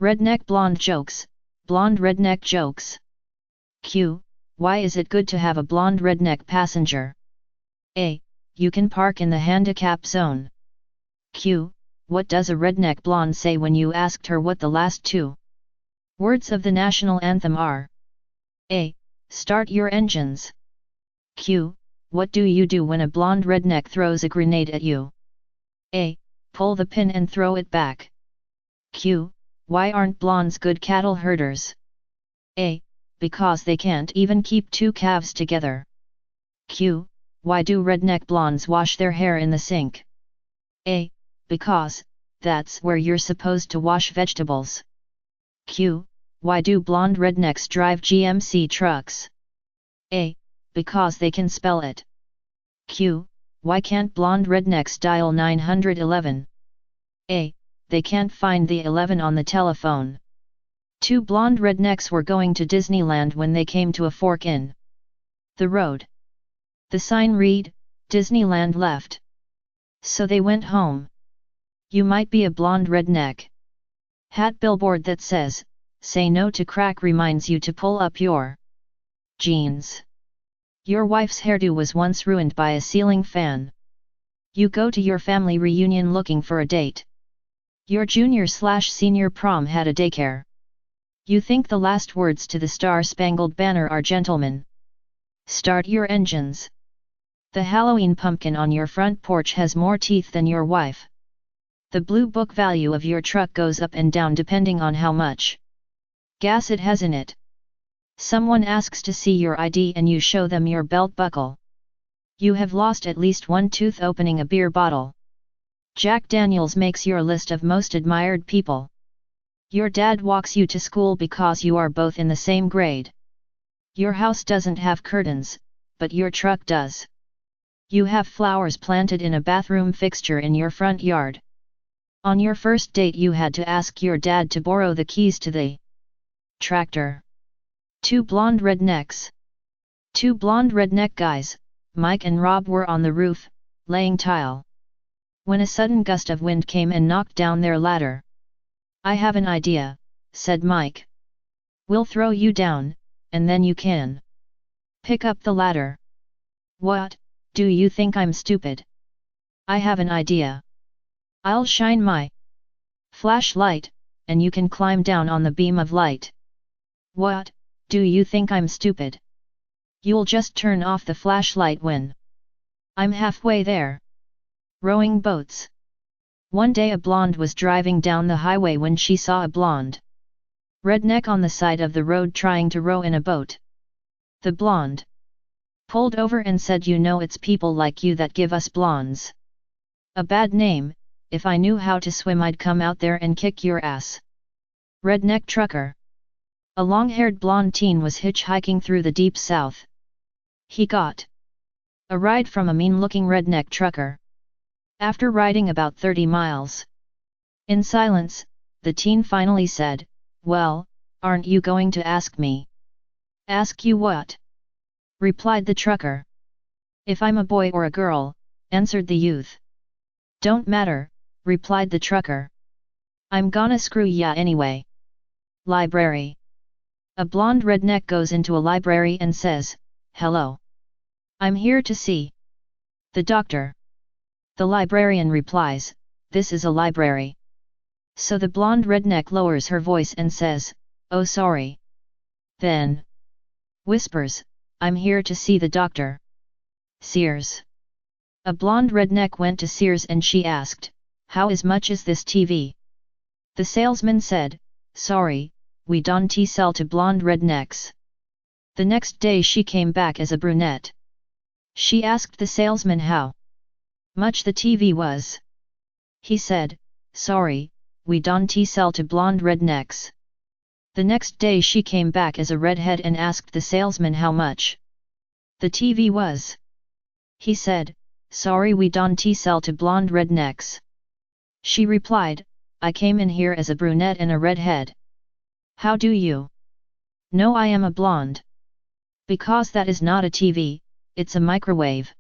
Redneck blonde jokes, blonde redneck jokes. Q. Why is it good to have a blonde redneck passenger? A. You can park in the handicap zone. Q. What does a redneck blonde say when you asked her what the last two words of the national anthem are? A. Start your engines. Q. What do you do when a blonde redneck throws a grenade at you? A. Pull the pin and throw it back. Q. Why aren't blondes good cattle herders? A. Because they can't even keep two calves together. Q. Why do redneck blondes wash their hair in the sink? A. Because that's where you're supposed to wash vegetables. Q. Why do blonde rednecks drive GMC trucks? A. Because they can spell it. Q. Why can't blonde rednecks dial 911? A. They can't find the 11 on the telephone. Two blonde rednecks were going to Disneyland when they came to a fork in the road. The sign read, Disneyland left. So they went home. You might be a blonde redneck. Hat billboard that says, say no to crack reminds you to pull up your jeans. Your wife's hairdo was once ruined by a ceiling fan. You go to your family reunion looking for a date. Your junior/senior prom had a daycare. You think the last words to the Star-Spangled Banner are gentlemen. Start your engines. The Halloween pumpkin on your front porch has more teeth than your wife. The blue book value of your truck goes up and down depending on how much gas it has in it. Someone asks to see your ID and you show them your belt buckle. You have lost at least one tooth opening a beer bottle. Jack Daniels makes your list of most admired people. Your dad walks you to school because you are both in the same grade. Your house doesn't have curtains, but your truck does. You have flowers planted in a bathroom fixture in your front yard. On your first date you had to ask your dad to borrow the keys to the tractor. Two blonde rednecks. Two blonde redneck guys, Mike and Rob, were on the roof, laying tile, when a sudden gust of wind came and knocked down their ladder. I have an idea, said Mike. We'll throw you down, and then you can pick up the ladder. What, do you think I'm stupid? I have an idea. I'll shine my flashlight, and you can climb down on the beam of light. What, do you think I'm stupid? You'll just turn off the flashlight when I'm halfway there. Rowing boats. One day a blonde was driving down the highway when she saw a blonde redneck on the side of the road trying to row in a boat. The blonde pulled over and said, you know, it's people like you that give us blondes a bad name. If I knew how to swim I'd come out there and kick your ass. Redneck trucker. A long-haired blonde teen was hitchhiking through the deep south. He got a ride from a mean-looking redneck trucker. After riding about 30 miles in silence, the teen finally said, well, aren't you going to ask me? Ask you what? Replied the trucker. If I'm a boy or a girl, answered the youth. Don't matter, replied the trucker. I'm gonna screw ya anyway. Library. A blonde redneck goes into a library and says, hello. I'm here to see the doctor. The librarian replies, this is a library. So the blonde redneck lowers her voice and says, oh sorry. Then whispers, I'm here to see the doctor. Sears. A blonde redneck went to Sears and she asked, how much is this TV? The salesman said, sorry, we don't sell to blonde rednecks. The next day she came back as a brunette. She asked the salesman how much the TV was. He said, sorry, we don't sell to blonde rednecks. The next day she came back as a redhead and asked the salesman how much the TV was. He said, sorry, we don't sell to blonde rednecks. She replied, I came in here as a brunette and a redhead. How do you know I am a blonde? Because that is not a TV, it's a microwave.